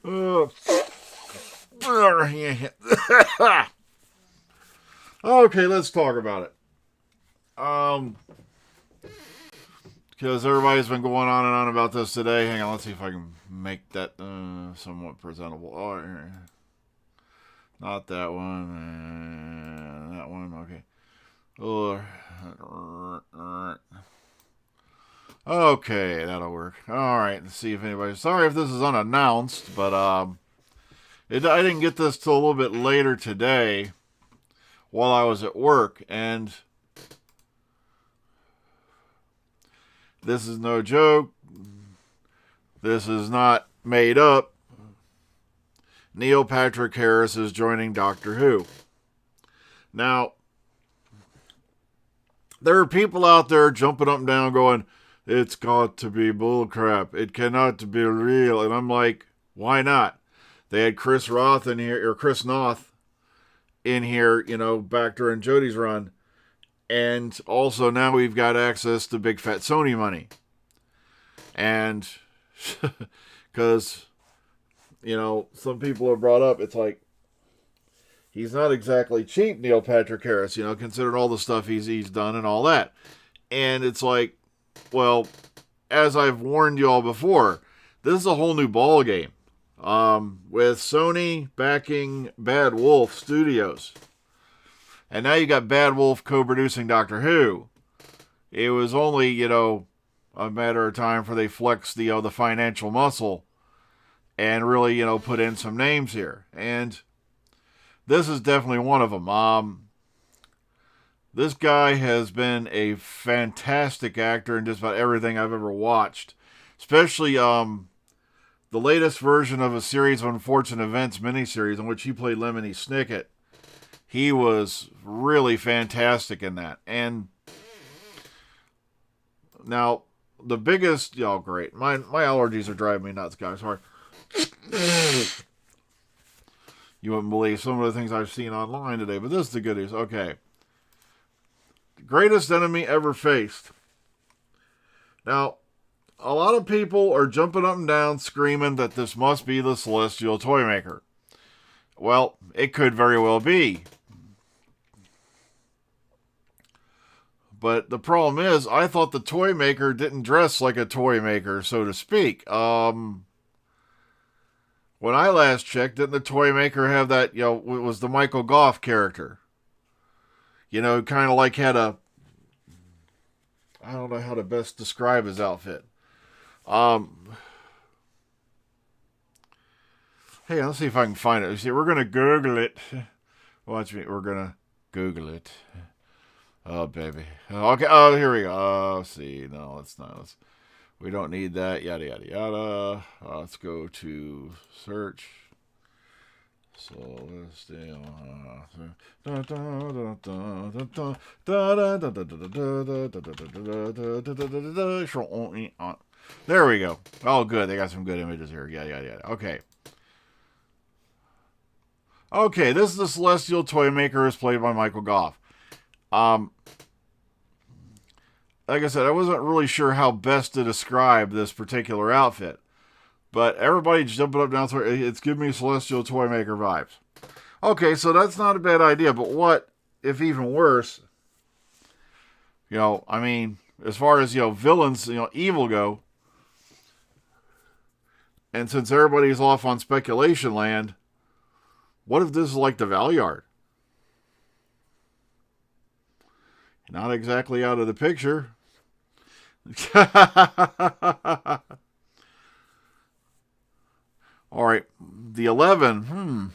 Uh, okay, let's talk about it. Because everybody's been going on and on about this today. Hang on, let's see if I can make that somewhat presentable. Oh, not that one. That one, okay. Okay, that'll work. All right, let's see if anybody. Sorry if this is unannounced, but I didn't get this till a little bit later today while I was at work, and this is no joke. This is not made up. Neil Patrick Harris is joining Doctor Who. Now, there are people out there jumping up and down going, it's got to be bullcrap. It cannot be real. And I'm like, why not? They had Chris Roth in here, or Chris Noth in here, back during Jodie's run. And also now we've got access to big fat Sony money. And because, some people have brought up, it's like, he's not exactly cheap, Neil Patrick Harris, considering all the stuff he's done and all that. And it's like, well, as I've warned you all before, this is a whole new ball game. With Sony backing Bad Wolf Studios. And now you got Bad Wolf co-producing Doctor Who. It was only, a matter of time before they flexed the financial muscle and really, put in some names here. And this is definitely one of them. This guy has been a fantastic actor in just about everything I've ever watched. Especially the latest version of a series of Unfortunate Events miniseries in which he played Lemony Snicket. He was really fantastic in that. And now, the biggest... Oh, great. My allergies are driving me nuts, guys. Sorry. You wouldn't believe some of the things I've seen online today, but this is the good news. Okay. The greatest enemy ever faced. Now, a lot of people are jumping up and down screaming that this must be the Celestial Toymaker. Well, it could very well be. But the problem is, I thought the toy maker didn't dress like a toy maker, so to speak. When I last checked, didn't the toy maker have that, it was the Michael Goff character? Kind of like had a... I don't know how to best describe his outfit. Hey, let's see if I can find it. See, we're going to Google it. Watch me. We're going to Google it. Oh, baby. Okay. Oh, here we go. Let's see. No, let's not. We don't need that. Yada, yada, yada. Let's go to search. So let's stay on. There we go. Oh, good. They got some good images here. Yada, yada, yada. Okay. Okay, this is the Celestial Toymaker, is played by Michael Goff. Like I said, I wasn't really sure how best to describe this particular outfit. But everybody's jumping up and down. It's giving me Celestial Toymaker vibes. Okay, so that's not a bad idea. But what, if even worse, as far as, villains, evil go, and since everybody's off on speculation land, what if this is like the Valyard? Not exactly out of the picture. All right, the 11.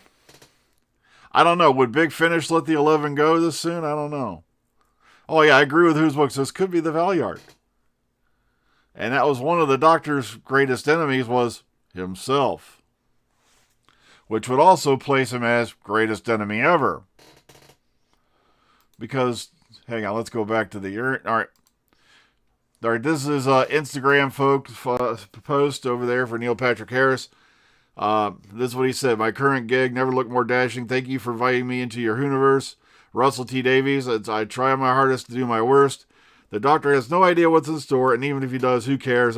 I don't know. Would Big Finish let the 11 go this soon? I don't know. Oh, yeah, I agree with Who's Books. This could be the Valyard. And that was one of the Doctor's greatest enemies, was himself. Which would also place him as greatest enemy ever. Because, hang on, let's go back to the... All right, this is Instagram post over there for Neil Patrick Harris. This is what he said. My current gig never looked more dashing. Thank you for inviting me into your Hooniverse. Russell T. Davies. I try my hardest to do my worst. The Doctor has no idea what's in store, and even if he does, who cares?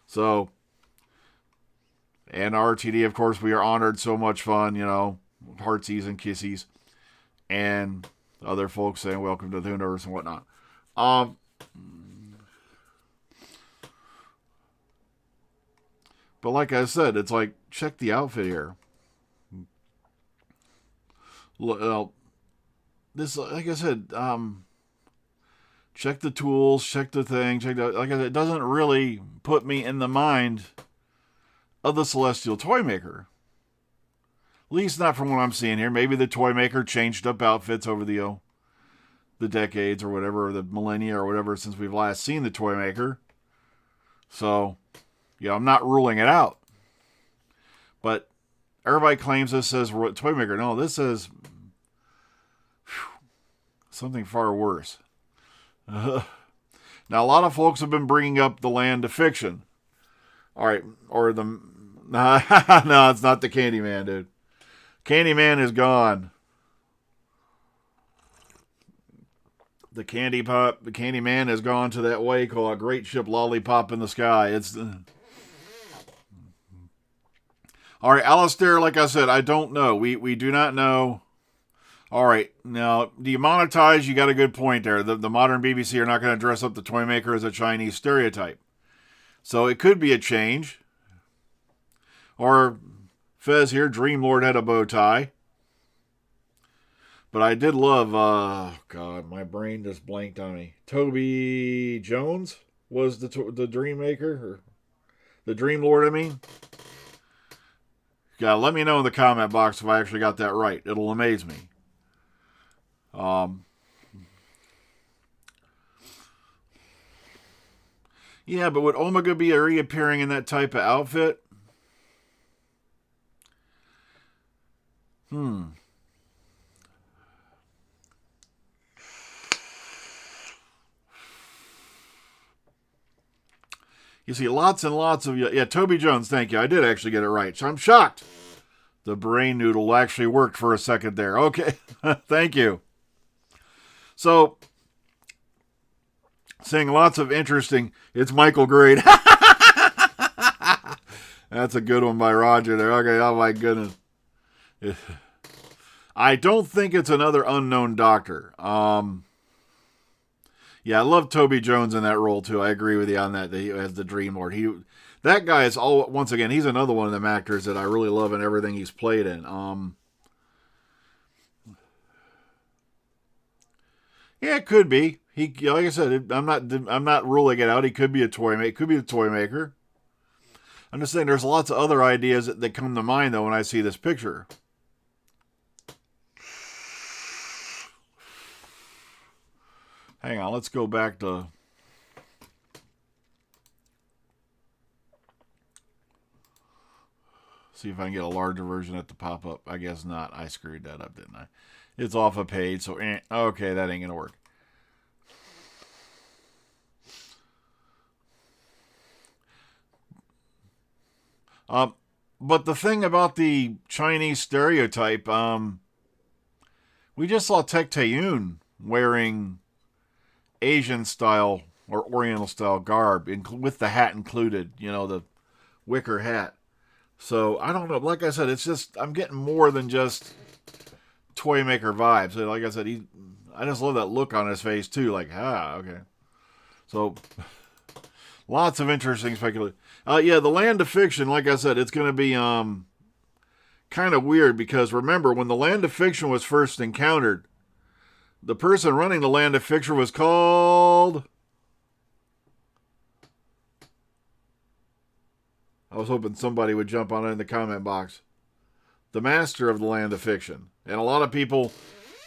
So, And RTD, of course, we are honored. So much fun, heartsies and kissies. And other folks saying welcome to the universe and whatnot. But like I said, it's like, check the outfit here. This, like I said, check the tools, check the thing, like I said, it doesn't really put me in the mind of the Celestial Toy Maker. At least not from what I'm seeing here. Maybe the toy maker changed up outfits over the decades or whatever, or the millennia or whatever, since we've last seen the toy maker. So, I'm not ruling it out. But everybody claims this says toy maker. No, this says something far worse. Now, a lot of folks have been bringing up the Land of Fiction. All right, or the... No, it's not the Candyman, dude. Candyman is gone. The Candyman has gone to that way called a great ship lollipop in the sky. It's... All right, Alistair, like I said, I don't know. We do not know. All right, now, do you monetize? You got a good point there. The modern BBC are not going to dress up the toy maker as a Chinese stereotype. So it could be a change. Or Fez here, Dreamlord had a bow tie. But I did love, God, my brain just blanked on me. Toby Jones was the Dream Maker, or the Dream Lord, I mean. Yeah, let me know in the comment box if I actually got that right. It'll amaze me. Yeah, but would Omega be reappearing in that type of outfit? You see lots and lots of... Yeah, Toby Jones, thank you. I did actually get it right. So I'm shocked. The brain noodle actually worked for a second there. Okay, thank you. So, seeing lots of interesting... It's Michael Grade. That's a good one by Roger there. Okay, oh my goodness. I don't think it's another unknown doctor. Yeah, I love Toby Jones in that role too. I agree with you on that. He as the Dream Lord. That guy is once again. He's another one of them actors that I really love in everything he's played in. Yeah, it could be. Like I said, I'm not ruling it out. He could be a toy maker. Could be a toy maker. I'm just saying, there's lots of other ideas that come to mind though when I see this picture. Hang on, let's go back to... See if I can get a larger version at the pop-up. I guess not. I screwed that up, didn't I? It's off a page, so... Okay, that ain't going to work. But the thing about the Chinese stereotype, we just saw Tech Taeyoon wearing Asian style or Oriental style garb with the hat included, the wicker hat. So I don't know. Like I said, it's just I'm getting more than just toy maker vibes. Like I said, I just love that look on his face too. Like, okay. So lots of interesting speculation. Yeah, the Land of Fiction. Like I said, it's going to be kind of weird because remember when the Land of Fiction was first encountered. The person running the Land of Fiction was called... I was hoping somebody would jump on it in the comment box. The Master of the Land of Fiction. And a lot of people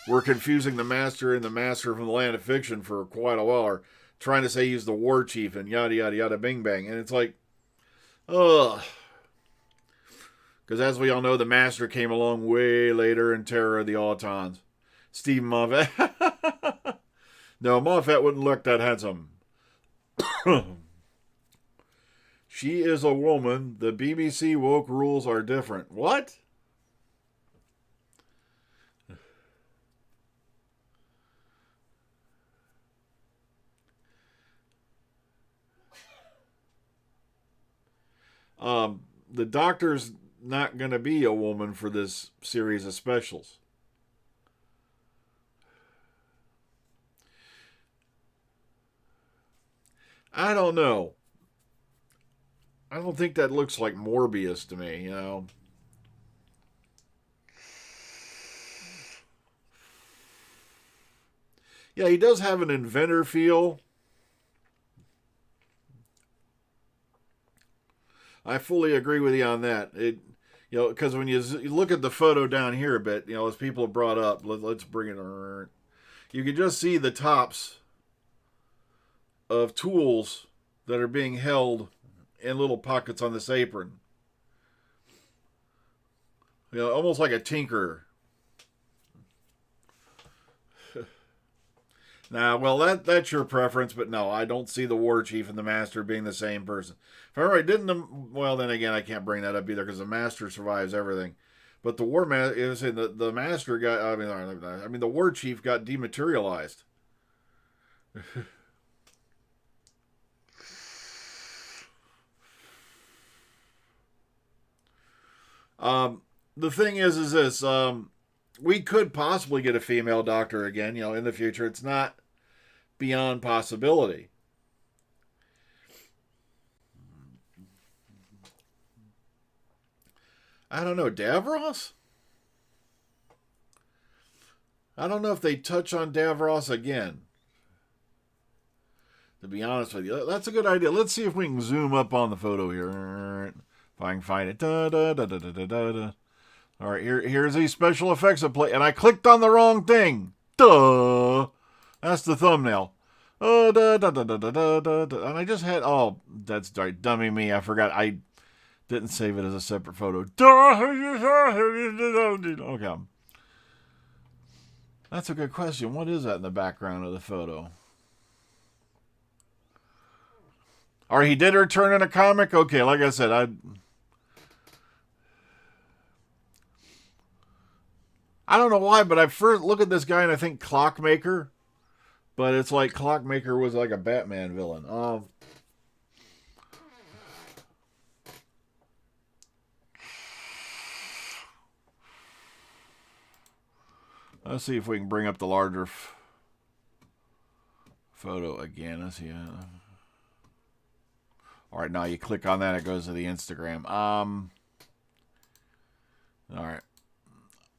were confusing the Master and the Master from the Land of Fiction for quite a while. Or trying to say he's the War Chief and yada, yada, yada, bing, bang. And it's like, ugh. Because as we all know, the Master came along way later in Terror of the Autons. Steve Moffat. No, Moffat wouldn't look that handsome. She is a woman. The BBC woke rules are different. What? the Doctor's not going to be a woman for this series of specials. I don't know. I don't think that looks like Morbius to me, you know. Yeah, he does have an inventor feel. I fully agree with you on that. Because when you look at the photo down here a bit, as people have brought up, let's bring it. You can just see the tops of tools that are being held in little pockets on this apron. Almost like a tinkerer. Nah, well, that's your preference, but no, I don't see the war chief and the master being the same person. If I right, well, then again, I can't bring that up either because the master survives everything. But the war master, the master got, I mean, the war chief got dematerialized. The thing is this, we could possibly get a female Doctor again, in the future. It's not beyond possibility. I don't know, Davros? I don't know if they touch on Davros again. To be honest with you, that's a good idea. Let's see if we can zoom up on the photo here. If I can find it. All right, here's these special effects I play, and I clicked on the wrong thing. Duh. That's the thumbnail. And I just had, that's right, dummy me. I forgot. I didn't save it as a separate photo. Okay. That's a good question. What is that in the background of the photo? Or he did return in a comic? Okay, like I said, I don't know why, but I first look at this guy and I think Clockmaker. But it's like Clockmaker was like a Batman villain. Let's see if we can bring up the larger photo again. Let's see. All right, now you click on that, it goes to the Instagram. All right.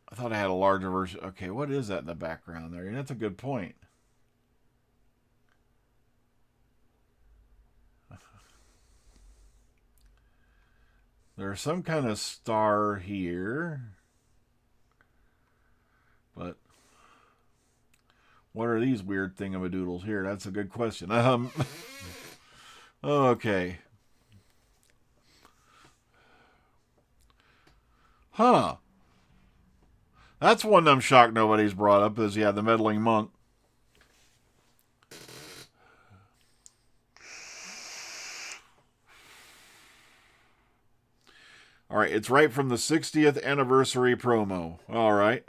I thought I had a larger version. Okay, what is that in the background there? That's a good point. There's some kind of star here. But what are these weird thingamadoodles here? That's a good question. Okay. Huh. That's one I'm shocked nobody's brought up is, the meddling monk. All right, it's right from the 60th anniversary promo. All right.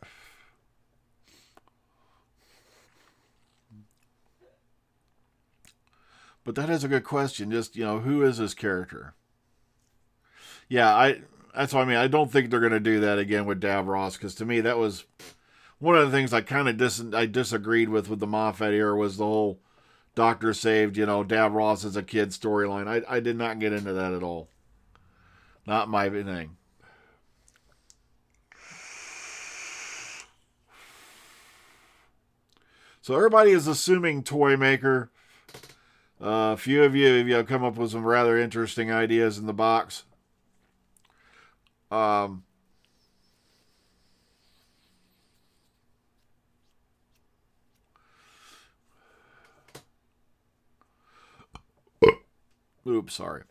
But that is a good question. Just, who is this character? Yeah, that's what I mean. I don't think they're going to do that again with Davros, because to me that was one of the things I kind of disagreed with the Moffat era was the whole Doctor saved, Davros as a kid storyline. I did not get into that at all. Not my thing. So everybody is assuming Toy Maker. A few of you have come up with some rather interesting ideas in the box. Oops, sorry.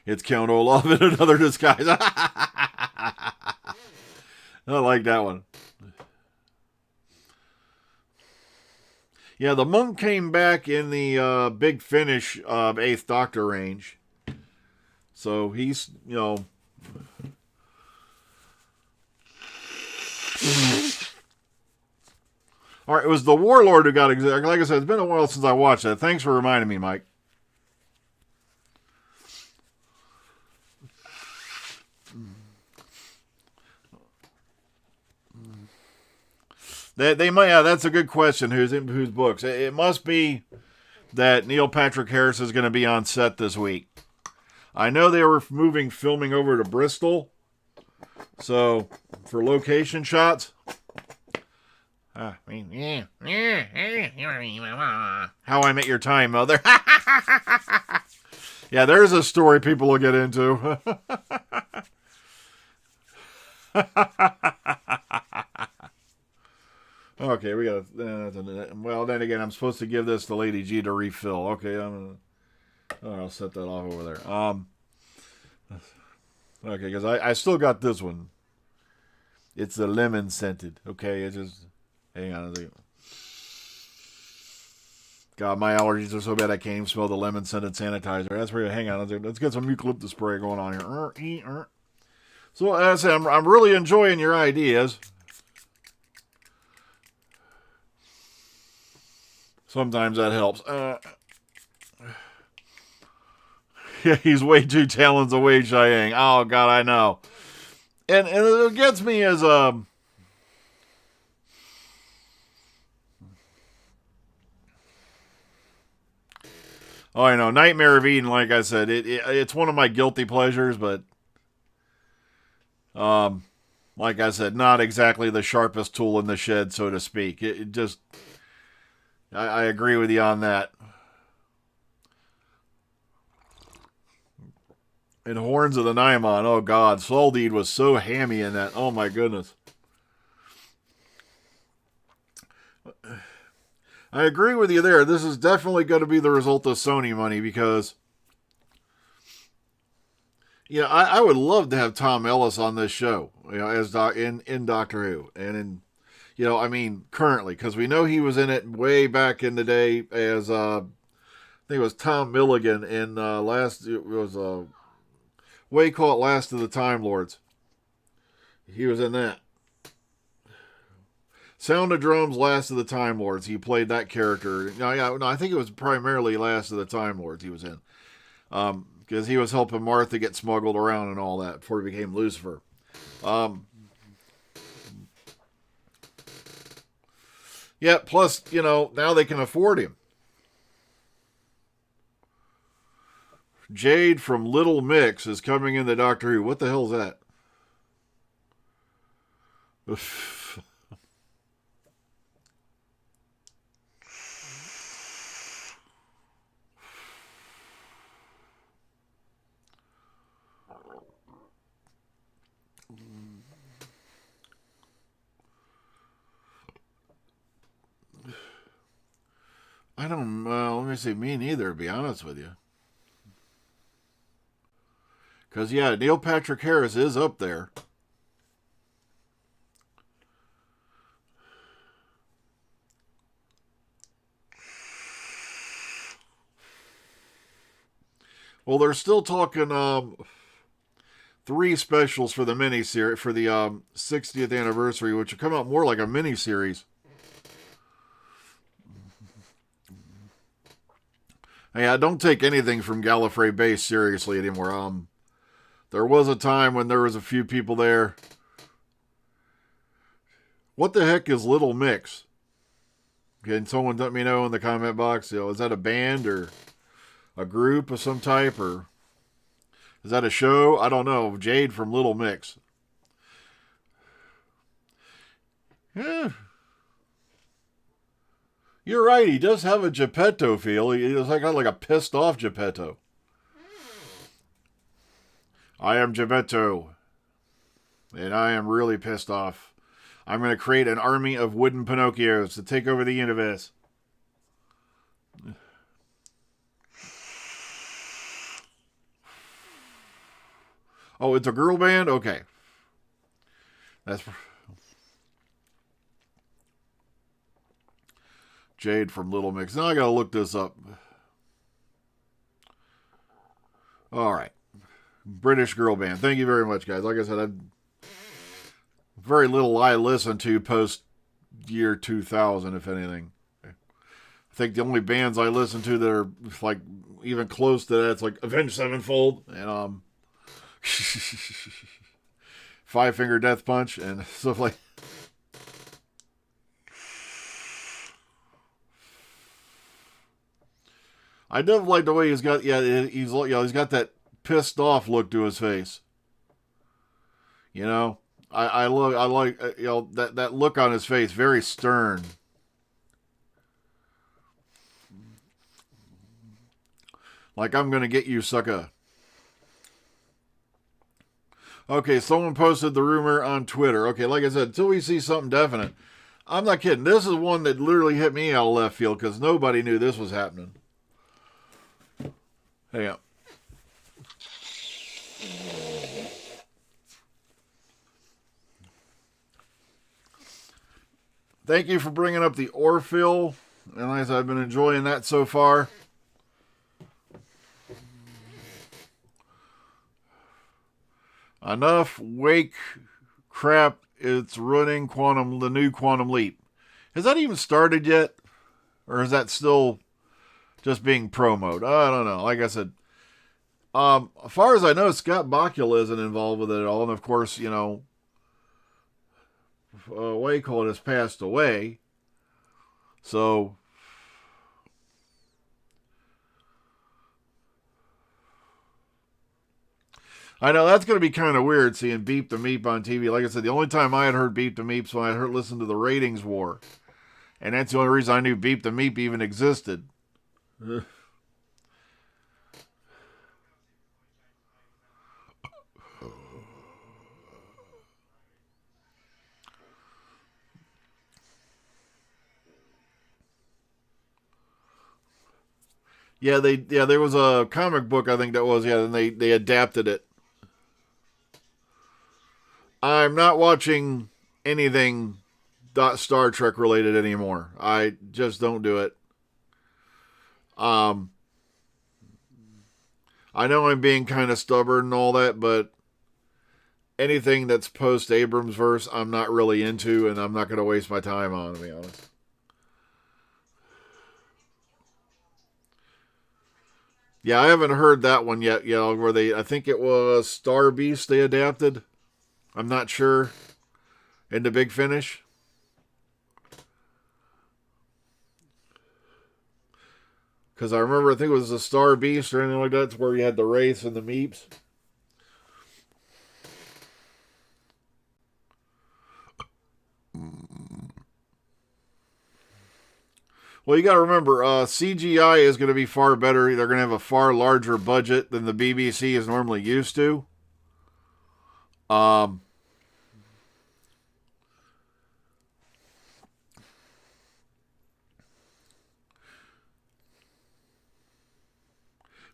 It's Count Olaf in another disguise. I like that one. Yeah, the monk came back in the Big Finish 8th Doctor range. So he's, All right, it was the Warlord who got... Like I said, it's been a while since I watched that. Thanks for reminding me, Mike. They might. Yeah, that's a good question. Whose books? It must be that Neil Patrick Harris is going to be on set this week. I know they were moving filming over to Bristol, so for location shots. How I Met Your Time, Mother. Yeah, there's a story people will get into. Okay, we got. Well, then again, I'm supposed to give this to Lady G to refill. Okay, I'll set that off over there. Okay, because I still got this one. It's the lemon scented. Okay, it's just. Hang on a second. God, my allergies are so bad I can't even smell the lemon scented sanitizer. That's where. Hang on, let's get some eucalyptus spray going on here. So as I say, I'm really enjoying your ideas. Sometimes that helps. Yeah, he's way too talons away, Chiang. Oh God, I know. And it gets me as oh, I know, Nightmare of Eden. Like I said, it's one of my guilty pleasures, but like I said, not exactly the sharpest tool in the shed, so to speak. It just, I agree with you on that. And Horns of the Nymon. Oh God, Soldeed was so hammy in that. Oh my goodness. I agree with you there. This is definitely going to be the result of Sony money because, yeah, I would love to have Tom Ellis on this show, as in Doctor Who, and I mean, currently, because we know he was in it way back in the day as I think it was Tom Milligan in what do you call it, Last of the Time Lords. He was in that. Sound of Drums, Last of the Time Lords. He played that character. No, I think it was primarily Last of the Time Lords he was in. Because he was helping Martha get smuggled around and all that before he became Lucifer. Yeah, plus, now they can afford him. Jade from Little Mix is coming into Doctor Who. What the hell is that? I don't let me see, me neither, to be honest with you. Because, yeah, Neil Patrick Harris is up there. Well, they're still talking 3 specials for the miniseries, for the 60th anniversary, which will come out more like a miniseries. Yeah, don't take anything from Gallifrey Base seriously anymore. There was a time when there was a few people there. What the heck is Little Mix? Can someone let me know in the comment box? Is that a band or a group of some type, or is that a show? I don't know. Jade from Little Mix. Yeah. You're right. He does have a Geppetto feel. He's got like a pissed off Geppetto. I am Geppetto, and I am really pissed off. I'm going to create an army of wooden Pinocchios to take over the universe. Oh, it's a girl band? Okay. That's Jade from Little Mix. Now I gotta look this up. Alright. British girl band. Thank you very much, guys. Like I said, very little I listen to post year 2000, if anything. I think the only bands I listen to that are like even close to that, it's like Avenged Sevenfold and Five Finger Death Punch and stuff like. I definitely like the way he's got. Yeah, he's got that pissed off look to his face. You know, I like that look on his face, very stern. Like, I'm gonna get you, sucker. Okay, someone posted the rumor on Twitter. Okay, like I said, until we see something definite, I'm not kidding. This is one that literally hit me out of left field because nobody knew this was happening. Hang on. Thank you for bringing up the Orville, and like I said, I've been enjoying that so far. Enough wake crap. It's running the new Quantum Leap. Has that even started yet? Or is that still just being promoted? I don't know. Like I said, as far as I know, Scott Bakula isn't involved with it at all. And of course, Waycall has passed away. So I know that's going to be kind of weird seeing Beep the Meep on TV. Like I said, the only time I had heard Beep the Meep was when I listened to the ratings war. And that's the only reason I knew Beep the Meep even existed. There was a comic book, I think that was, and they adapted it. I'm not watching anything Star Trek related anymore. I just don't do it. I know I'm being kind of stubborn and all that, but anything that's post Abrams verse, I'm not really into, and I'm not going to waste my time on, to be honest. Yeah, I haven't heard that one yet. I think it was Star Beast they adapted. I'm not sure. In the Big Finish. Because I remember, I think it was the Star Beast or anything like that. It's where you had the Wraiths and the Meeps. Well, you got to remember, CGI is going to be far better. They're going to have a far larger budget than the BBC is normally used to.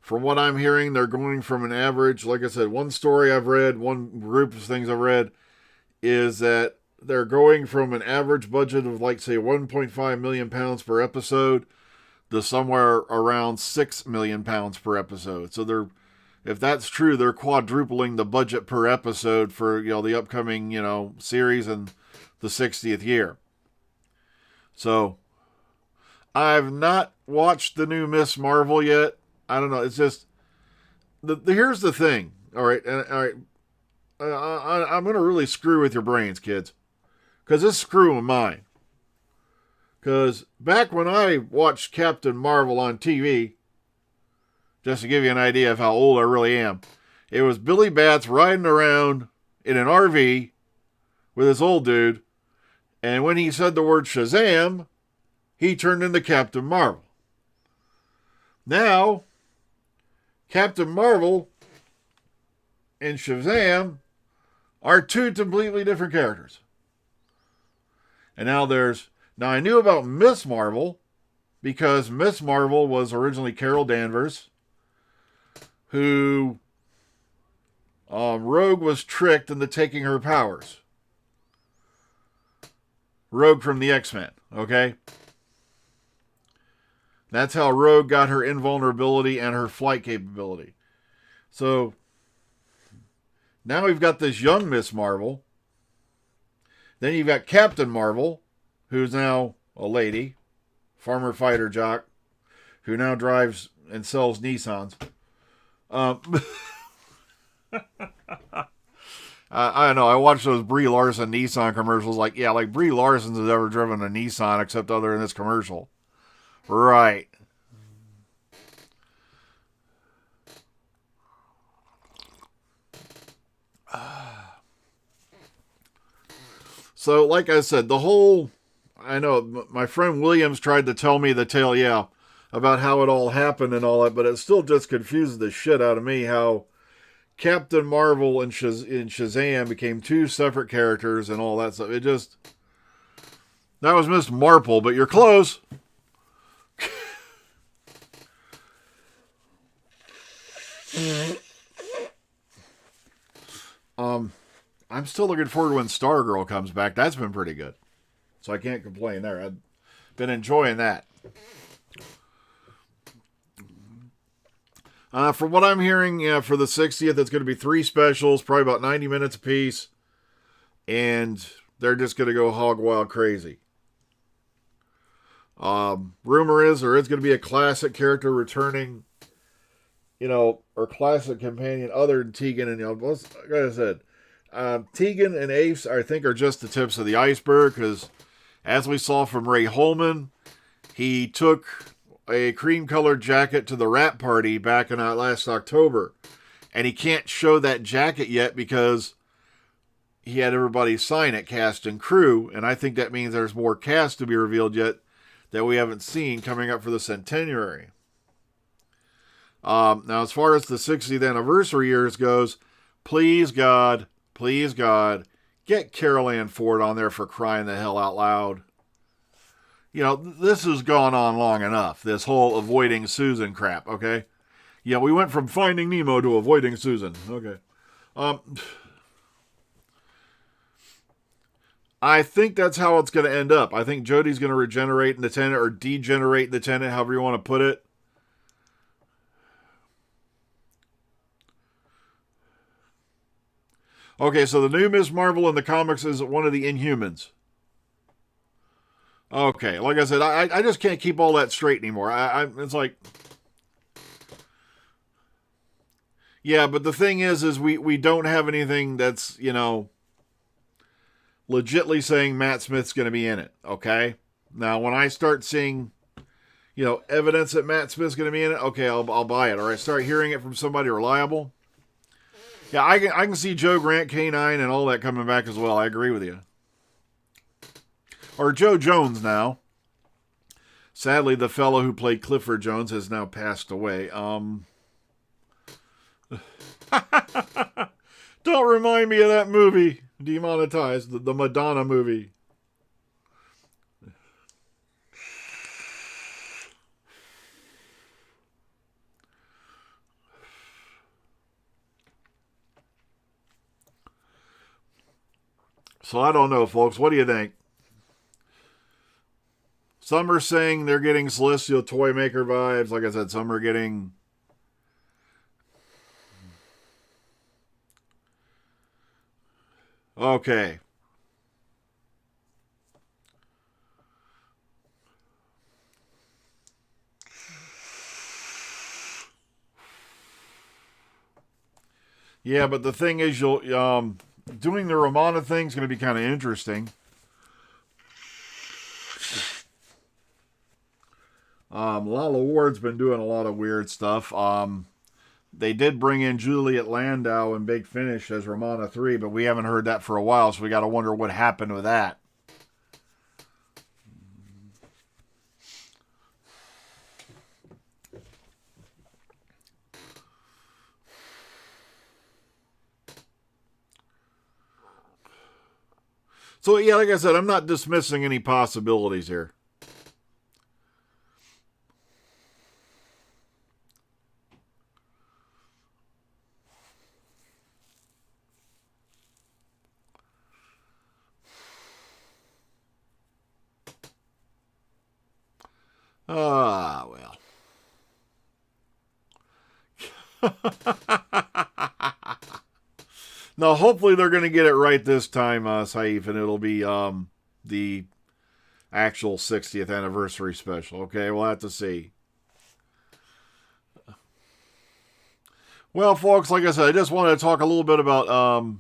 From what I'm hearing, they're going from an average, like I said, one story I've read, one group of things I've read, is that they're going from an average budget of, like, say, £1.5 million per episode to somewhere around £6 million per episode. So if that's true, they're quadrupling the budget per episode for, the upcoming, series and the 60th year. So I've not watched the new Miss Marvel yet. I don't know. It's just here's the thing. All right, I'm going to really screw with your brains, kids, because this is screwing mine. Because back when I watched Captain Marvel on TV, just to give you an idea of how old I really am, it was Billy Batts riding around in an RV with this old dude, and when he said the word Shazam, he turned into Captain Marvel. Now, Captain Marvel and Shazam are two completely different characters. And now I knew about Miss Marvel because Miss Marvel was originally Carol Danvers, who Rogue was tricked into taking her powers. Rogue from the X-Men, okay? That's how Rogue got her invulnerability and her flight capability. So now we've got this young Miss Marvel. Then you've got Captain Marvel, who's now a lady, farmer fighter jock, who now drives and sells Nissans. I don't know. I watched those Brie Larson Nissan commercials. Like Brie Larson's has ever driven a Nissan except other in this commercial. Right. So, like I said, the whole, I know my friend Williams tried to tell me the tale, yeah, about how it all happened and all that, but it still just confuses the shit out of me how Captain Marvel and Shazam became two separate characters and all that stuff. It just, that was Miss Marple, but you're close. I'm still looking forward to when Stargirl comes back. That's been pretty good. So I can't complain there. I've been enjoying that. From what I'm hearing, yeah, for the 60th, it's going to be 3 specials, probably about 90 minutes apiece. And they're just going to go hog wild crazy. Rumor is there is going to be a classic character returning, or classic companion other than Tegan. And, like I said, Tegan and Ace, I think, are just the tips of the iceberg because, as we saw from Ray Holman, he took a cream-colored jacket to the wrap party back in last October, and he can't show that jacket yet because he had everybody sign it, cast and crew, and I think that means there's more cast to be revealed yet that we haven't seen coming up for the centenary. Now, as far as the 60th anniversary years goes, please God, get Carol Ann Ford on there for crying the hell out loud. This has gone on long enough, this whole avoiding Susan crap, okay? Yeah, we went from Finding Nemo to avoiding Susan, okay. I think that's how it's going to end up. I think Jodie's going to regenerate in the Tenant, or degenerate in the Tenant, however you want to put it. Okay, so the new Ms. Marvel in the comics is one of the Inhumans. Okay, like I said, I just can't keep all that straight anymore. It's like, yeah, but the thing is we don't have anything that's, legitly saying Matt Smith's going to be in it, okay? Now, when I start seeing, evidence that Matt Smith's going to be in it, okay, I'll buy it. Or I start hearing it from somebody reliable. Yeah, I can see Joe Grant, K9, and all that coming back as well. I agree with you. Or Joe Jones now. Sadly, the fellow who played Clifford Jones has now passed away. Don't remind me of that movie. Demonetized. The Madonna movie. So I don't know, folks. What do you think? Some are saying they're getting Celestial Toy Maker vibes. Like I said, some are getting... Okay. Yeah, but the thing is, you'll doing the Romana thing is going to be kind of interesting. Lala Ward's been doing a lot of weird stuff. They did bring in Juliet Landau in Big Finish as Romana 3, but we haven't heard that for a while, so we got to wonder what happened with that. So, yeah, like I said, I'm not dismissing any possibilities here. Ah, well. No, hopefully they're going to get it right this time, Saif, and it'll be the actual 60th anniversary special. Okay, we'll have to see. Well, folks, like I said, I just wanted to talk a little bit about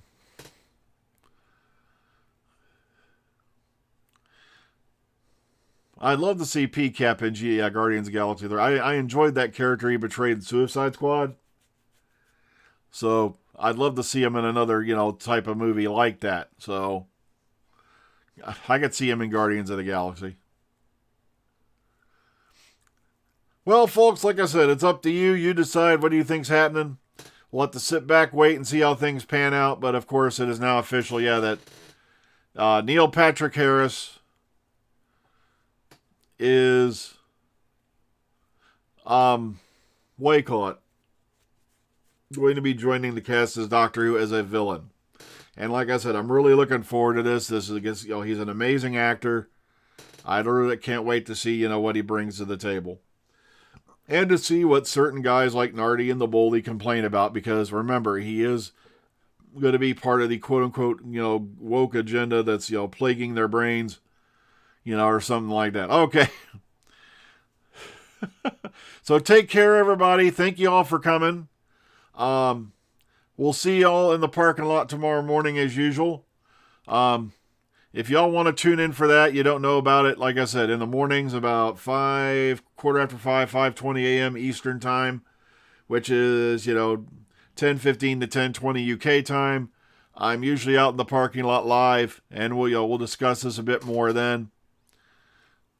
I'd love to see PCAP in Guardians of the Galaxy. I enjoyed that character he betrayed in Suicide Squad. So I'd love to see him in another, type of movie like that. So I could see him in Guardians of the Galaxy. Well, folks, like I said, it's up to you. You decide what do you think's happening. We'll have to sit back, wait, and see how things pan out. But, of course, it is now official, that Neil Patrick Harris is, what do you call it, going to be joining the cast as Doctor Who as a villain. And like I said, I'm really looking forward to this. This is, he's an amazing actor. I really can't wait to see, what he brings to the table. And to see what certain guys like Nardi and the Boldy complain about, because remember, he is going to be part of the quote-unquote, woke agenda that's, plaguing their brains, or something like that. Okay. So take care, everybody. Thank you all for coming. We'll see y'all in the parking lot tomorrow morning as usual. If y'all want to tune in for that, you don't know about it, like I said, in the mornings about 5:15, 5:20 a.m. Eastern time, which is, 10:15 to 10:20 UK time. I'm usually out in the parking lot live, and we'll discuss this a bit more then.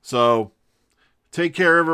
So, take care, everybody.